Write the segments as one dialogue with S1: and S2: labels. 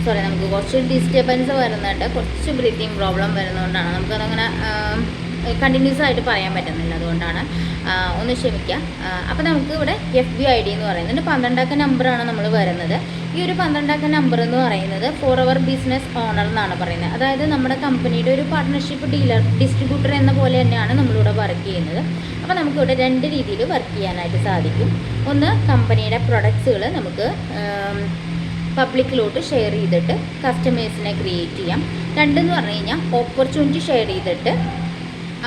S1: Sorry നമുക്ക് കുറച്ച് disturbance വരുന്നുണ്ട്, കുറച്ച് ബ്രീത്തിങ് പ്രോബ്ലം വരുന്നതുകൊണ്ടാണ് നമുക്കതങ്ങനെ കണ്ടിന്യൂസ് ആയിട്ട് പറയാൻ പറ്റുന്നില്ല, അതുകൊണ്ടാണ് ഒന്ന് ക്ഷമിക്കുക. അപ്പോൾ നമുക്ക് ഇവിടെ FB ID എന്ന് പറയുന്നുണ്ട്. 12 നമ്പറാണ് നമ്മൾ വരുന്നത്. ഈ ഒരു 12 നമ്പർ എന്ന് പറയുന്നത് ഫോർ അവർ ബിസിനസ് ഓണർ എന്നാണ് പറയുന്നത്. അതായത് നമ്മുടെ കമ്പനിയുടെ ഒരു പാർട്ട്ണർഷിപ്പ് ഡിസ്ട്രിബ്യൂട്ടർ എന്ന പോലെ തന്നെയാണ് നമ്മളിവിടെ വർക്ക് ചെയ്യുന്നത്. അപ്പോൾ നമുക്കിവിടെ 2 രീതിയിൽ വർക്ക് ചെയ്യാനായിട്ട് സാധിക്കും. ഒന്ന്, കമ്പനിയുടെ പ്രൊഡക്ട്സുകൾ നമുക്ക് പബ്ലിക്കിലോട്ട് ഷെയർ ചെയ്തിട്ട് കസ്റ്റമേഴ്സിനെ ക്രിയേറ്റ് ചെയ്യാം. 2 എന്ന് പറഞ്ഞു കഴിഞ്ഞാൽ ഓപ്പർച്യൂണിറ്റി ഷെയർ ചെയ്തിട്ട്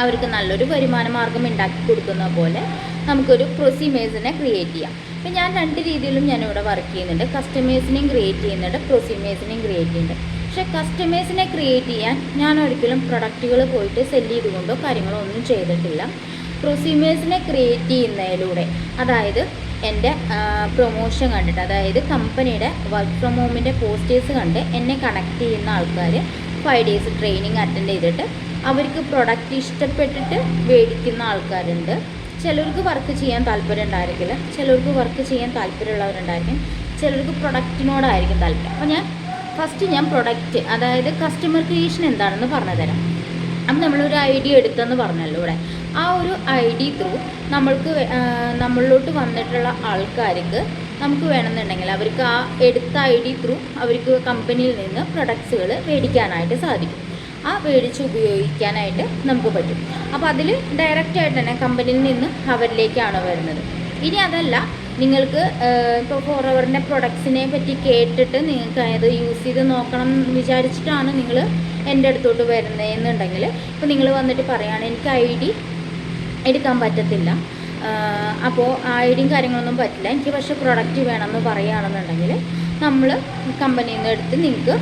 S1: അവർക്ക് നല്ലൊരു വരുമാന മാർഗം ഉണ്ടാക്കി കൊടുക്കുന്ന പോലെ നമുക്കൊരു പ്രൊസീമേഴ്സിനെ ക്രിയേറ്റ് ചെയ്യാം. അപ്പോൾ ഞാൻ 2 രീതിയിലും ഞാനിവിടെ വർക്ക് ചെയ്യുന്നുണ്ട്. കസ്റ്റമേഴ്സിനെയും ക്രിയേറ്റ് ചെയ്യുന്നുണ്ട്, പ്രൊസീമേഴ്സിനെയും ക്രിയേറ്റ് ചെയ്യുന്നുണ്ട്. പക്ഷേ കസ്റ്റമേഴ്സിനെ ക്രിയേറ്റ് ചെയ്യാൻ ഞാൻ ഒരിക്കലും പ്രൊഡക്റ്റുകൾ പോയിട്ട് സെല്ല് ചെയ്തുകൊണ്ടോ കാര്യങ്ങളോ ഒന്നും ചെയ്തിട്ടില്ല. പ്രൊസീമേഴ്സിനെ ക്രിയേറ്റ് ചെയ്യുന്നതിലൂടെ, അതായത് എൻ്റെ പ്രൊമോഷൻ കണ്ടിട്ട്, അതായത് കമ്പനിയുടെ വർക്ക് ഫ്രം ഹോമിൻ്റെ പോസ്റ്റേഴ്സ് കണ്ട് എന്നെ കണക്ട് ചെയ്യുന്ന ആൾക്കാർ 5 ഡേയ്സ് ട്രെയിനിങ് അറ്റൻഡ് ചെയ്തിട്ട് അവർക്ക് പ്രൊഡക്റ്റ് ഇഷ്ടപ്പെട്ടിട്ട് മേടിക്കുന്ന ആൾക്കാരുണ്ട്. ചിലർക്ക് വർക്ക് ചെയ്യാൻ താല്പര്യം ഉണ്ടായിരിക്കില്ല, ചിലർക്ക് വർക്ക് ചെയ്യാൻ താല്പര്യമുള്ളവരുണ്ടായിരിക്കും, ചിലർക്ക് പ്രൊഡക്റ്റിനോടായിരിക്കും താല്പര്യം. അപ്പോൾ ഞാൻ പ്രൊഡക്റ്റ്, അതായത് കസ്റ്റമർ ക്രിയേഷൻ എന്താണെന്ന് പറഞ്ഞു തരാം. അപ്പം നമ്മളൊരു ഐഡിയ എടുത്തെന്ന് പറഞ്ഞല്ലോ ഇവിടെ. ആ ഒരു ഐഡിയ ത്രൂ നമ്മളിലോട്ട് വന്നിട്ടുള്ള ആൾക്കാർക്ക് നമുക്ക് വേണമെന്നുണ്ടെങ്കിൽ അവർക്ക് ആ എടുത്ത ഐഡിയ ത്രൂ അവർക്ക് കമ്പനിയിൽ നിന്ന് പ്രൊഡക്ട്സുകൾ മേടിക്കാനായിട്ട് സാധിക്കും. ആ മേടിച്ച് ഉപയോഗിക്കാനായിട്ട് നമുക്ക് പറ്റും. അപ്പോൾ അതിൽ ഡയറക്റ്റായിട്ട് തന്നെ കമ്പനിയിൽ നിന്ന് അവരിലേക്കാണ് വരുന്നത്. ഇനി അതല്ല, നിങ്ങൾക്ക് ഇപ്പോൾ ഫോർ അവറിൻ്റെ പ്രൊഡക്ട്സിനെ പറ്റി കേട്ടിട്ട് നിങ്ങൾക്ക് അത് യൂസ് ചെയ്ത് നോക്കണം എന്ന് വിചാരിച്ചിട്ടാണ് നിങ്ങൾ എൻ്റെ അടുത്തോട്ട് വരുന്നതെന്നുണ്ടെങ്കിൽ, ഇപ്പോൾ നിങ്ങൾ വന്നിട്ട് പറയുകയാണ് എനിക്ക് ID എടുക്കാൻ പറ്റത്തില്ല, അപ്പോൾ ഐഡിയും കാര്യങ്ങളൊന്നും പറ്റില്ല, എനിക്ക് പക്ഷേ പ്രൊഡക്റ്റ് വേണമെന്ന് പറയുകയാണെന്നുണ്ടെങ്കിൽ നമ്മൾ കമ്പനിയിൽ നിന്ന് എടുത്ത് നിങ്ങൾക്ക്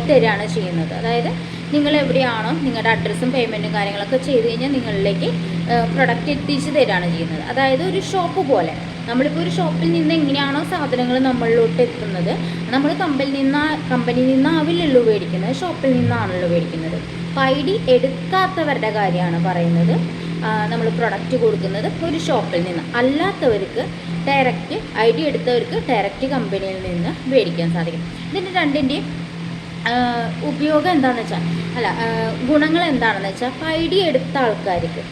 S1: തരികയാണ് ചെയ്യുന്നത്. അതായത് നിങ്ങൾ എവിടെയാണോ നിങ്ങളുടെ അഡ്രസ്സും പേയ്മെൻറ്റും കാര്യങ്ങളൊക്കെ ചെയ്ത് കഴിഞ്ഞാൽ നിങ്ങളിലേക്ക് പ്രൊഡക്റ്റ് എത്തിച്ച് തരികയാണ് ചെയ്യുന്നത്. അതായത് ഒരു ഷോപ്പ് പോലെ. നമ്മളിപ്പോൾ ഒരു ഷോപ്പിൽ നിന്ന് എങ്ങനെയാണോ സാധനങ്ങൾ നമ്മളിലോട്ട് എത്തുന്നത്, നമ്മൾ കമ്പനിയിൽ നിന്നാവില്ലല്ലോ മേടിക്കുന്നത്, ഷോപ്പിൽ നിന്നാണല്ലോ മേടിക്കുന്നത്. അപ്പോൾ ID എടുക്കാത്തവരുടെ കാര്യമാണ് പറയുന്നത്. നമ്മൾ പ്രൊഡക്റ്റ് കൊടുക്കുന്നത് ഒരു ഷോപ്പിൽ നിന്ന്, അല്ലാത്തവർക്ക് ഡയറക്റ്റ് ID എടുത്തവർക്ക് ഡയറക്റ്റ് കമ്പനിയിൽ നിന്ന് മേടിക്കാൻ സാധിക്കും. ഇതിൻ്റെ 2ൻ്റെയും ഉപയോഗം എന്താണെന്ന് വെച്ചാൽ, ഗുണങ്ങൾ എന്താണെന്ന് വെച്ചാൽ, ID എടുത്ത ആൾക്കാർക്ക്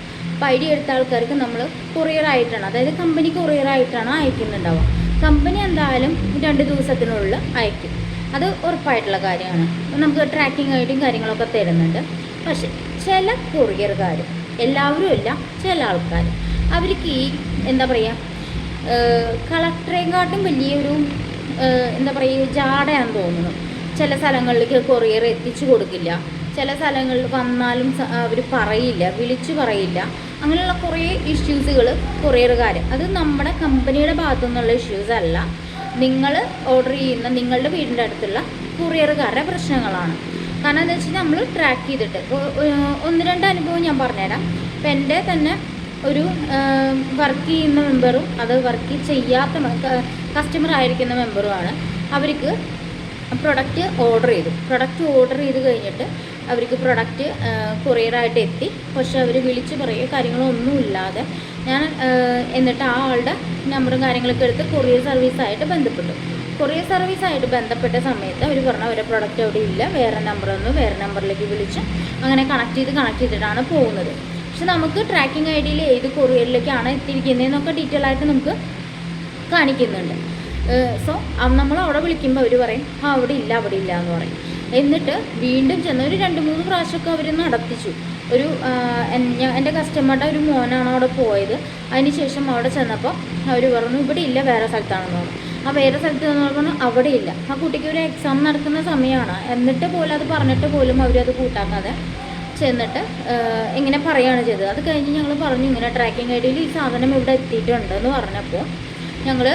S1: നമ്മൾ കൊറിയറായിട്ടാണ്, അതായത് കമ്പനി കൊറിയറായിട്ടാണ് അയക്കുന്നുണ്ടാവുക. കമ്പനി എന്തായാലും 2 ദിവസത്തിനുള്ളിൽ അയക്കും, അത് ഉറപ്പായിട്ടുള്ള കാര്യമാണ്. നമുക്ക് ട്രാക്കിംഗ് ഐഡിയും കാര്യങ്ങളൊക്കെ തരുന്നുണ്ട്. പക്ഷേ ചില കൊറിയർകാർ, എല്ലാവരും അല്ല, ചില ആൾക്കാർ, അവർക്ക് ഈ എന്താ പറയുക, കളക്ടറേക്കാട്ടും വലിയൊരു എന്താ പറയുക ജാടയാണെന്ന് തോന്നുന്നു. ചില സ്ഥലങ്ങളിലേക്ക് കൊറിയർ എത്തിച്ചു കൊടുക്കില്ല, ചില സ്ഥലങ്ങളിൽ വന്നാലും അവർ പറയില്ല, വിളിച്ചു പറയില്ല. അങ്ങനെയുള്ള കുറേ ഇഷ്യൂസുകൾ കൊറിയറുകാർ, അത് നമ്മുടെ കമ്പനിയുടെ ഭാഗത്തു നിന്നുള്ള ഇഷ്യൂസ് അല്ല, നിങ്ങൾ ഓർഡർ ചെയ്യുന്ന നിങ്ങളുടെ വീടിൻ്റെ അടുത്തുള്ള കൊറിയറുകാരുടെ പ്രശ്നങ്ങളാണ്. കാരണം എന്താ വെച്ചാൽ നമ്മൾ ട്രാക്ക് ചെയ്തിട്ട് 1-2 അനുഭവം ഞാൻ പറഞ്ഞുതരാം. ഇപ്പം എൻ്റെ തന്നെ ഒരു വർക്ക് ചെയ്യുന്ന മെമ്പറും അത് വർക്ക് ചെയ്യാത്ത കസ്റ്റമർ ആയിരിക്കുന്ന മെമ്പറുമാണ്. അവർക്ക് പ്രൊഡക്റ്റ് ഓർഡർ ചെയ്ത് കഴിഞ്ഞിട്ട് അവർക്ക് പ്രൊഡക്റ്റ് കൊറിയറായിട്ട് എത്തി. പക്ഷെ അവർ വിളിച്ച് പറയുക കാര്യങ്ങളൊന്നുമില്ലാതെ എന്നിട്ട് ആ ആളുടെ നമ്പറും കാര്യങ്ങളൊക്കെ എടുത്ത് കൊറിയർ സർവീസായിട്ട് ബന്ധപ്പെട്ട സമയത്ത് അവർ പറഞ്ഞു അവരുടെ പ്രൊഡക്റ്റ് അവിടെ ഇല്ല, വേറെ നമ്പറിലേക്ക് വിളിച്ച് അങ്ങനെ കണക്ട് ചെയ്തിട്ടാണ് പോകുന്നത്. പക്ഷെ നമുക്ക് ട്രാക്കിംഗ് ഐഡിയിൽ ഏത് കൊറിയറിലേക്കാണ് എത്തിയിരിക്കുന്നതെന്നൊക്കെ ഡീറ്റെയിൽ ആയിട്ട് നമുക്ക് കാണിക്കുന്നുണ്ട്. സോ നമ്മൾ അവിടെ വിളിക്കുമ്പോൾ അവർ പറയും അവിടെ ഇല്ല എന്ന് പറയും. എന്നിട്ട് വീണ്ടും ചെന്ന് ഒരു 2-3 പ്രാവശ്യമൊക്കെ അവർ നടത്തിച്ചു. എൻ്റെ കസ്റ്റമറുടെ ഒരു മോനാണ് അവിടെ പോയത്. അതിനുശേഷം അവിടെ ചെന്നപ്പോൾ അവർ പറഞ്ഞു ഇവിടെ ഇല്ല, വേറെ സ്ഥലത്താണെന്ന് പറഞ്ഞു. ആ വേറെ സ്ഥലത്ത് എന്ന് പറഞ്ഞു അവിടെ ഇല്ല. ആ കുട്ടിക്ക് ഒരു എക്സാം നടക്കുന്ന സമയമാണ്. എന്നിട്ട് പോലും അത് പറഞ്ഞിട്ട് പോലും അവരത് കൂട്ടാക്കാതെ ചെന്നിട്ട് ഇങ്ങനെ പറയുകയാണ് ചെയ്തത്. അത് കഴിഞ്ഞ് ഞങ്ങൾ പറഞ്ഞു ഇങ്ങനെ ട്രാക്കിംഗ് ഐഡിയിൽ ഈ സാധനം ഇവിടെ എത്തിയിട്ടുണ്ട് എന്ന് പറഞ്ഞപ്പോൾ ഞങ്ങൾ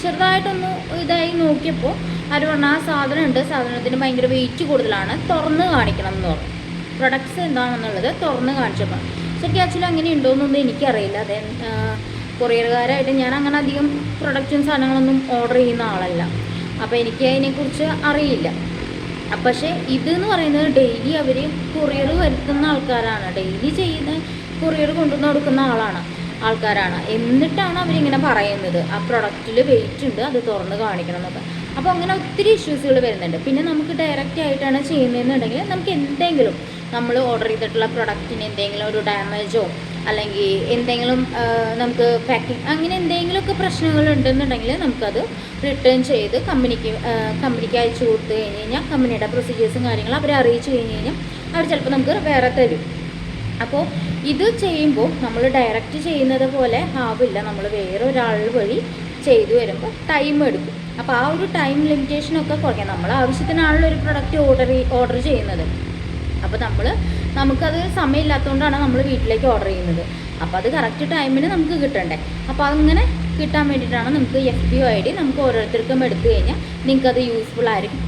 S1: ചെറുതായിട്ടൊന്ന് ഇതായി നോക്കിയപ്പോൾ അവർ പറഞ്ഞു ആ സാധനം ഉണ്ട്, സാധനത്തിന് ഭയങ്കര വെയിറ്റ് കൂടുതലാണ്, തുറന്ന് കാണിക്കണം എന്ന് പറഞ്ഞു. പ്രൊഡക്ട്സ് എന്താണെന്നുള്ളത് തുറന്ന് കാണിച്ചപ്പോൾ ശരിക്കും ആക്ച്വലി അങ്ങനെ ഉണ്ടോയെന്നൊന്നും എനിക്കറിയില്ല. അതെ, കൊറിയറുകാരായിട്ട് ഞാൻ അങ്ങനെ അധികം പ്രൊഡക്റ്റും സാധനങ്ങളൊന്നും ഓർഡർ ചെയ്യുന്ന ആളല്ല, അപ്പോൾ എനിക്ക് അതിനെക്കുറിച്ച് അറിയില്ല. പക്ഷേ ഇതെന്ന് പറയുന്നത് ഡെയിലി അവർ കൊറിയർ വരുത്തുന്ന ആൾക്കാരാണ്, ഡെയിലി ചെയ്യുന്ന കൊറിയർ കൊണ്ടുവന്ന് കൊടുക്കുന്ന ആൾക്കാരാണ്. എന്നിട്ടാണ് അവരിങ്ങനെ പറയുന്നത് ആ പ്രൊഡക്റ്റിൽ വെയിറ്റ് ഉണ്ട്, അത് തുറന്ന് കാണിക്കണം എന്നൊക്കെ. അപ്പോൾ അങ്ങനെ ഒത്തിരി ഇഷ്യൂസുകൾ വരുന്നുണ്ട്. പിന്നെ നമുക്ക് ഡയറക്റ്റ് ആയിട്ടാണ് ചെയ്യുന്നതെന്നുണ്ടെങ്കിൽ നമുക്ക് എന്തെങ്കിലും നമ്മൾ ഓർഡർ ചെയ്തിട്ടുള്ള പ്രൊഡക്റ്റിന് എന്തെങ്കിലും ഒരു ഡാമേജോ അല്ലെങ്കിൽ എന്തെങ്കിലും നമുക്ക് പാക്കിങ് അങ്ങനെ എന്തെങ്കിലുമൊക്കെ പ്രശ്നങ്ങളുണ്ടെന്നുണ്ടെങ്കിൽ നമുക്കത് റിട്ടേൺ ചെയ്ത് കമ്പനിക്ക് അയച്ചു കൊടുത്തു കഴിഞ്ഞ് കഴിഞ്ഞാൽ കമ്പനിയുടെ പ്രൊസീജിയേഴ്സും കാര്യങ്ങളും അവരെ അറിയിച്ചു കഴിഞ്ഞ് കഴിഞ്ഞാൽ അവർ ചിലപ്പോൾ നമുക്ക് വേറെ തരും. അപ്പോൾ ഇത് ചെയ്യുമ്പോൾ നമ്മൾ ഡയറക്റ്റ് ചെയ്യുന്നത് പോലെ ആവില്ല, നമ്മൾ വേറൊരാൾ വഴി ചെയ്തു വരുമ്പോൾ ടൈം എടുക്കും. അപ്പോൾ ആ ഒരു ടൈം ലിമിറ്റേഷനൊക്കെ കുറയ്ക്കാം. നമ്മൾ ആവശ്യത്തിനാണല്ലോ ഒരു പ്രൊഡക്റ്റ് ഓർഡർ ചെയ്യുന്നത്. അപ്പോൾ നമുക്കത് സമയമില്ലാത്തതുകൊണ്ടാണ് നമ്മൾ വീട്ടിലേക്ക് ഓർഡർ ചെയ്യുന്നത്. അപ്പോൾ അത് കറക്റ്റ് ടൈമിന് നമുക്ക് കിട്ടണ്ടേ. അപ്പോൾ അങ്ങനെ കിട്ടാൻ വേണ്ടിയിട്ടാണ് നമുക്ക് FB ID നമുക്ക് ഓരോരുത്തർക്കും എടുത്തു കഴിഞ്ഞാൽ നിങ്ങൾക്കത് യൂസ്ഫുൾ ആയിരിക്കും.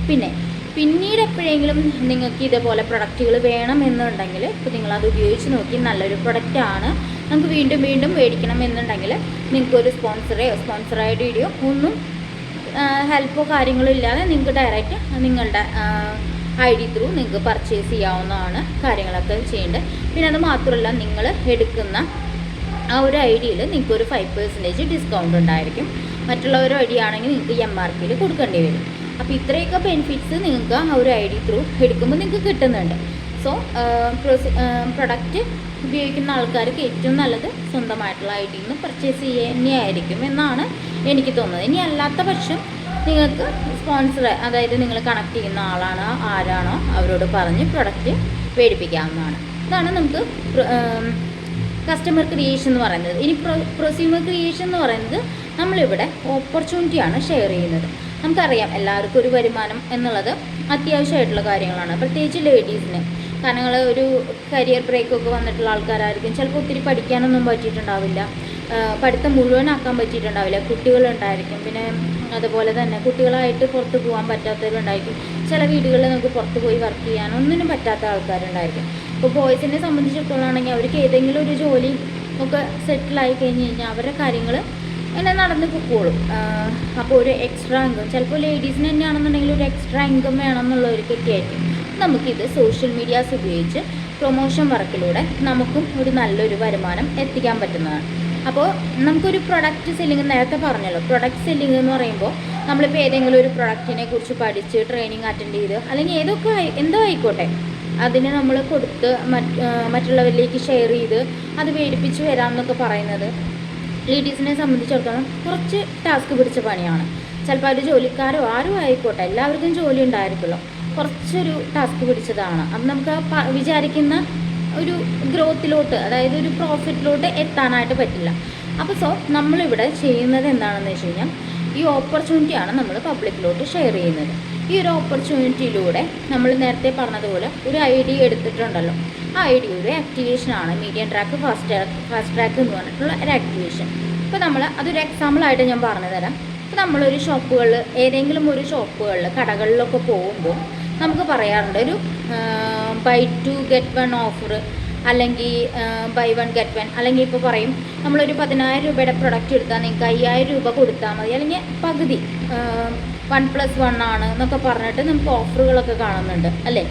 S1: പിന്നീട് എപ്പോഴെങ്കിലും നിങ്ങൾക്ക് ഇതേപോലെ പ്രൊഡക്റ്റുകൾ വേണമെന്നുണ്ടെങ്കിൽ ഇപ്പോൾ നിങ്ങളത് ഉപയോഗിച്ച് നോക്കി നല്ലൊരു പ്രൊഡക്റ്റാണ്, നമുക്ക് വീണ്ടും മേടിക്കണം എന്നുണ്ടെങ്കിൽ നിങ്ങൾക്കൊരു സ്പോൺസറായ വീഡിയോ ഒന്നും ഹെൽപ്പോ കാര്യങ്ങളോ ഇല്ലാതെ നിങ്ങൾക്ക് ഡയറക്റ്റ് നിങ്ങളുടെ ID ത്രൂ നിങ്ങൾക്ക് പർച്ചേസ് ചെയ്യാവുന്നതാണ് കാര്യങ്ങളൊക്കെ ചെയ്യേണ്ടത്. പിന്നെ അത് മാത്രമല്ല, നിങ്ങൾ എടുക്കുന്ന ആ ഒരു IDയിൽ നിങ്ങൾക്കൊരു 5% ഡിസ്കൗണ്ട് ഉണ്ടായിരിക്കും. മറ്റുള്ളവരുടെ ID ആണെങ്കിൽ നിങ്ങൾക്ക് MRPയിൽ കൊടുക്കേണ്ടി വരും. അപ്പോൾ ഇത്രയൊക്കെ ബെനിഫിറ്റ്സ് നിങ്ങൾക്ക് ആ ഒരു ID ത്രൂ എടുക്കുമ്പോൾ നിങ്ങൾക്ക് കിട്ടുന്നുണ്ട്. സോ പ്രൊഡക്റ്റ് ഉപയോഗിക്കുന്ന ആൾക്കാർക്ക് ഏറ്റവും നല്ലത് സ്വന്തമായിട്ടുള്ള IDയിൽ നിന്ന് പർച്ചേസ് ചെയ്യുന്നതായിരിക്കും എന്നാണ് എനിക്ക് തോന്നുന്നത്. ഇനി അല്ലാത്ത പക്ഷം നിങ്ങൾക്ക് സ്പോൺസർ, അതായത് നിങ്ങൾ കണക്ട് ചെയ്യുന്ന ആരാണോ അവരോട് പറഞ്ഞ് പ്രൊഡക്റ്റ് മേടിപ്പിക്കാവുന്നതാണ്. ഇതാണ് നമുക്ക് കസ്റ്റമർ ക്രിയേഷൻ എന്ന് പറയുന്നത്. ഇനി പ്രൊസ്യൂമർ ക്രിയേഷൻ എന്ന് പറയുന്നത് നമ്മളിവിടെ ഓപ്പർച്യൂണിറ്റിയാണ് ഷെയർ ചെയ്യുന്നത്. നമുക്കറിയാം എല്ലാവർക്കും ഒരു വരുമാനം എന്നുള്ളത് അത്യാവശ്യമായിട്ടുള്ള കാര്യങ്ങളാണ്, പ്രത്യേകിച്ച് ലേഡീസിന്. കാരണം ഒരു കരിയർ ബ്രേക്കൊക്കെ വന്നിട്ടുള്ള ആൾക്കാരായിരിക്കും, ചിലപ്പോൾ ഒത്തിരി പഠിക്കാനൊന്നും പറ്റിയിട്ടുണ്ടാവില്ല, പഠിത്തം മുഴുവനാക്കാൻ പറ്റിയിട്ടുണ്ടാവില്ല, കുട്ടികളുണ്ടായിരിക്കും. പിന്നെ അതുപോലെ തന്നെ കുട്ടികളായിട്ട് പുറത്ത് പോകാൻ പറ്റാത്തവരുണ്ടായിരിക്കും. ചില വീടുകളിൽ നമുക്ക് പുറത്ത് പോയി വർക്ക് ചെയ്യാൻ ഒന്നിനും പറ്റാത്ത ആൾക്കാരുണ്ടായിരിക്കും. ഇപ്പോൾ ബോയ്സിനെ സംബന്ധിച്ചിടത്തോളം ആണെങ്കിൽ അവർക്ക് ഏതെങ്കിലും ഒരു ജോലി ഒക്കെ സെറ്റിലായി കഴിഞ്ഞ് കഴിഞ്ഞാൽ അവരുടെ കാര്യങ്ങൾ അങ്ങനെ നടന്ന് പൊക്കോളും. അപ്പോൾ ഒരു എക്സ്ട്രാ ഇൻകം, ചിലപ്പോൾ ലേഡീസിന് തന്നെയാണെന്നുണ്ടെങ്കിൽ ഒരു എക്സ്ട്രാ ഇൻകം വേണമെന്നുള്ളവർക്കൊക്കെ ആയിരിക്കും നമുക്കിത് സോഷ്യൽ മീഡിയാസ് ഉപയോഗിച്ച് പ്രൊമോഷൻ വർക്കിലൂടെ നമുക്കും ഒരു നല്ലൊരു വരുമാനം എത്തിക്കാൻ പറ്റുന്നതാണ്. അപ്പോൾ നമുക്കൊരു പ്രൊഡക്റ്റ് സെല്ലിങ്, നേരത്തെ പറഞ്ഞല്ലോ, പ്രൊഡക്റ്റ് സെല്ലിങ് എന്ന് പറയുമ്പോൾ നമ്മളിപ്പോൾ ഏതെങ്കിലും ഒരു പ്രൊഡക്റ്റിനെ കുറിച്ച് പഠിച്ച് ട്രെയിനിങ് അറ്റൻഡ് ചെയ്ത് അല്ലെങ്കിൽ എന്തോ ആയിക്കോട്ടെ അതിന് നമ്മൾ കൊടുത്ത് മറ്റുള്ളവരിലേക്ക് ഷെയർ ചെയ്ത് അത് മേടിപ്പിച്ച് വരാമെന്നൊക്കെ പറയുന്നത് ലേഡീസിനെ സംബന്ധിച്ചിടത്തോളം കുറച്ച് ടാസ്ക് പിടിച്ച പണിയാണ്. ചിലപ്പോൾ ഒരു ജോലിക്കാരോ ആരും ആയിക്കോട്ടെ, എല്ലാവർക്കും ജോലി ഉണ്ടായിരിക്കുമല്ലോ, കുറച്ചൊരു ടാസ്ക് പിടിച്ചതാണ്. അത് നമുക്ക് വിചാരിക്കുന്ന ഒരു ഗ്രോത്തിലോട്ട്, അതായത് ഒരു പ്രോഫിറ്റിലോട്ട് എത്താനായിട്ട് പറ്റില്ല. അപ്പോൾ നമ്മളിവിടെ ചെയ്യുന്നത് എന്താണെന്ന് വെച്ച് കഴിഞ്ഞാൽ ഈ ഓപ്പർച്യൂണിറ്റിയാണ് നമ്മൾ പബ്ലിക്കിലോട്ട് ഷെയർ ചെയ്യുന്നത്. ഈ ഒരു ഓപ്പർച്യൂണിറ്റിയിലൂടെ നമ്മൾ നേരത്തെ പറഞ്ഞതുപോലെ ഒരു ID എടുത്തിട്ടുണ്ടല്ലോ, ആ ID ഒരു ആക്ടിവേഷനാണ്. മീഡിയം ട്രാക്ക്, ഫാസ്റ്റ് ട്രാക്ക് എന്ന് പറഞ്ഞിട്ടുള്ള ഒരു ആക്ടിവേഷൻ. ഇപ്പോൾ നമ്മൾ അതൊരു എക്സാമ്പിളായിട്ട് ഞാൻ പറഞ്ഞു തരാം. ഇപ്പോൾ നമ്മളൊരു ഏതെങ്കിലും ഒരു ഷോപ്പുകളിൽ കടകളിലൊക്കെ പോകുമ്പോൾ നമുക്ക് പറയാറുണ്ട് ഒരു ബൈ 2 get 1 ഓഫർ, അല്ലെങ്കിൽ ബൈ 1 get 1, അല്ലെങ്കിൽ ഇപ്പോൾ പറയും നമ്മളൊരു 10,000 രൂപയുടെ പ്രൊഡക്റ്റ് എടുത്താൽ നിങ്ങൾക്ക് 5,000 രൂപ കൊടുത്താൽ മതി, അല്ലെങ്കിൽ പകുതി 1+1 ആണ് എന്നൊക്കെ പറഞ്ഞിട്ട് നമുക്ക് ഓഫറുകളൊക്കെ കാണുന്നുണ്ട് അല്ലേ.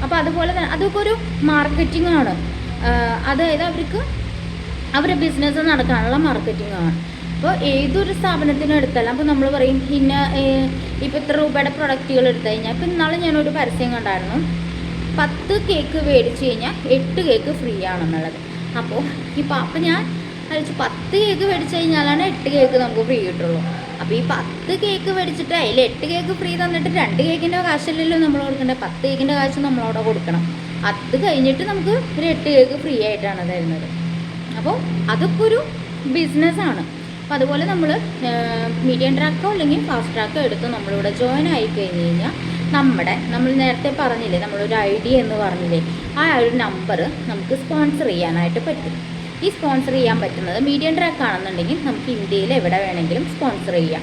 S1: അപ്പോൾ അതുപോലെ തന്നെ അതൊക്കെ ഒരു മാർക്കറ്റിംഗ് ആണ്. അതായത് അവരുടെ ബിസിനസ് നടക്കാനുള്ള മാർക്കറ്റിംഗ് ആണ്. അപ്പോൾ ഏതൊരു സ്ഥാപനത്തിനും എടുത്താലും അപ്പോൾ നമ്മൾ പറയും ഇപ്പോൾ ഇത്ര രൂപയുടെ പ്രൊഡക്റ്റുകൾ എടുത്തു കഴിഞ്ഞാൽ, ഇപ്പോൾ ഇന്നാൾ ഞാനൊരു പരസ്യം കണ്ടായിരുന്നു, 10 കേക്ക് മേടിച്ച് കഴിഞ്ഞാൽ 8 കേക്ക് ഫ്രീ ആണെന്നുള്ളത്. അപ്പോൾ ഞാൻ കഴിച്ച് 10 കേക്ക് മേടിച്ച് കഴിഞ്ഞാലാണ് 8 കേക്ക് നമുക്ക് ഫ്രീ കിട്ടുള്ളൂ. അപ്പോൾ ഈ 10 കേക്ക് മേടിച്ചിട്ട് അതിൽ 8 കേക്ക് ഫ്രീ തന്നിട്ട് 2 കേക്കിൻ്റെ കാശല്ലല്ലോ നമ്മൾ കൊടുക്കേണ്ടത്, 10 കേക്കിൻ്റെ കാശ് നമ്മളവിടെ കൊടുക്കണം. അത് കഴിഞ്ഞിട്ട് നമുക്ക് ഒരു 8 കേക്ക് ഫ്രീ ആയിട്ടാണ് തരുന്നത്. അപ്പോൾ അതൊക്കെ ഒരു ബിസിനസ്സാണ്. അപ്പോൾ അതുപോലെ നമ്മൾ മീഡിയം ട്രാക്കോ അല്ലെങ്കിൽ ഫാസ്റ്റ് ട്രാക്കോ എടുത്ത് നമ്മളിവിടെ ജോയിൻ ആയി കഴിഞ്ഞ് കഴിഞ്ഞാൽ നമ്മൾ നേരത്തെ പറഞ്ഞില്ലേ, നമ്മളൊരു ID എന്ന് പറഞ്ഞില്ലേ, ആ ഒരു നമ്പർ നമുക്ക് സ്പോൺസർ ചെയ്യാനായിട്ട് പറ്റും. ഈ സ്പോൺസർ ചെയ്യാൻ പറ്റുന്നത് മീഡിയം ട്രാക്ക് ആണെന്നുണ്ടെങ്കിൽ നമുക്ക് ഇന്ത്യയിൽ എവിടെ വേണമെങ്കിലും സ്പോൺസർ ചെയ്യാം.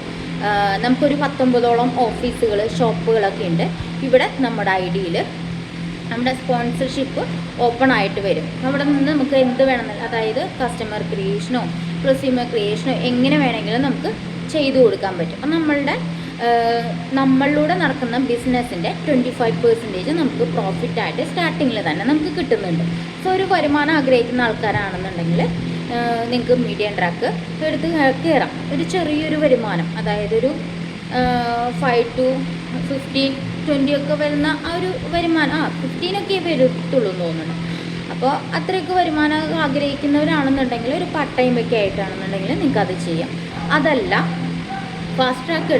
S1: നമുക്കൊരു 19ഓളം ഓഫീസുകൾ, ഷോപ്പുകളൊക്കെ ഉണ്ട്. ഇവിടെ നമ്മുടെ IDയിൽ നമ്മുടെ സ്പോൺസർഷിപ്പ് ഓപ്പൺ ആയിട്ട് വരും. അവിടെ നിന്ന് നമുക്ക് എന്ത് വേണമെന്നില്ല, അതായത് കസ്റ്റമർ ക്രിയേഷനോ പ്രൊസ്യൂമർ ക്രിയേഷനോ എങ്ങനെ വേണമെങ്കിലും നമുക്ക് ചെയ്തു കൊടുക്കാൻ പറ്റും. അപ്പം നമ്മളിലൂടെ നടക്കുന്ന ബിസിനസ്സിൻ്റെ 25% നമുക്ക് പ്രോഫിറ്റായിട്ട് സ്റ്റാർട്ടിങ്ങിൽ തന്നെ നമുക്ക് കിട്ടുന്നുണ്ട്. സോ ഒരു വരുമാനം ആഗ്രഹിക്കുന്ന ആൾക്കാരാണെന്നുണ്ടെങ്കിൽ നിങ്ങൾക്ക് മീഡിയം ട്രാക്ക് എടുത്ത് കയറാം. ഒരു ചെറിയൊരു വരുമാനം, അതായത് ഒരു 5 to 15, 20 ഒക്കെ വരുന്ന ആ ഒരു വരുമാനം 15 വരത്തുള്ളൂ എന്ന് തോന്നുന്നു. അപ്പോൾ അത്രയൊക്കെ വരുമാനം ആഗ്രഹിക്കുന്നവരാണെന്നുണ്ടെങ്കിൽ ഒരു പാർട്ട് ടൈം ഒക്കെ ആയിട്ടാണെന്നുണ്ടെങ്കിൽ നിങ്ങൾക്ക് അത് ചെയ്യാം. അതല്ല ഫാസ്റ്റ് ട്രാക്ക്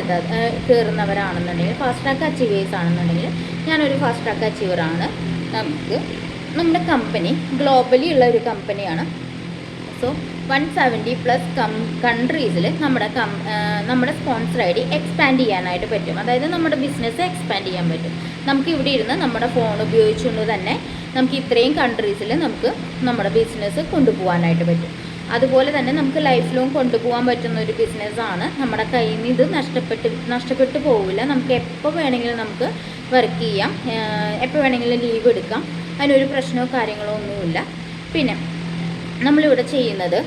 S1: കയറുന്നവരാണെന്നുണ്ടെങ്കിൽ, ഫാസ്റ്റ് ട്രാക്ക് അച്ചീവേഴ്സ് ആണെന്നുണ്ടെങ്കിൽ, ഞാനൊരു ഫാസ്റ്റ് ട്രാക്ക് അച്ചീവറാണ്. നമ്മുടെ കമ്പനി ഗ്ലോബലി ഉള്ള ഒരു കമ്പനിയാണ്. സോ 170+ കൺട്രീസിൽ നമ്മുടെ സ്പോൺസർ ഐ ഡി എക്സ്പാൻഡ് ചെയ്യാനായിട്ട് പറ്റും. അതായത് നമ്മുടെ ബിസിനസ് എക്സ്പാൻഡ് ചെയ്യാൻ പറ്റും. നമുക്ക് ഇവിടെ ഇരുന്ന് നമ്മുടെ ഫോൺ ഉപയോഗിച്ചുകൊണ്ട് തന്നെ നമുക്ക് ഇത്രയും കൺട്രീസിൽ നമുക്ക് നമ്മുടെ ബിസിനസ് കൊണ്ടുപോകാനായിട്ട് പറ്റും. അതുപോലെ തന്നെ നമുക്ക് ലൈഫ് ലോങ് കൊണ്ടുപോകാൻ പറ്റുന്ന ഒരു ബിസിനസ്സാണ്. നമ്മുടെ കയ്യിൽ നിന്ന് ഇത് നഷ്ടപ്പെട്ടു പോവില്ല. നമുക്ക് എപ്പോൾ വേണമെങ്കിലും നമുക്ക് വർക്ക് ചെയ്യാം, എപ്പോൾ വേണമെങ്കിലും ലീവ് എടുക്കാം. അതിനൊരു പ്രശ്നമോ കാര്യങ്ങളോ ഒന്നുമില്ല. പിന്നെ നമ്മളിവിടെ ചെയ്യുന്നത്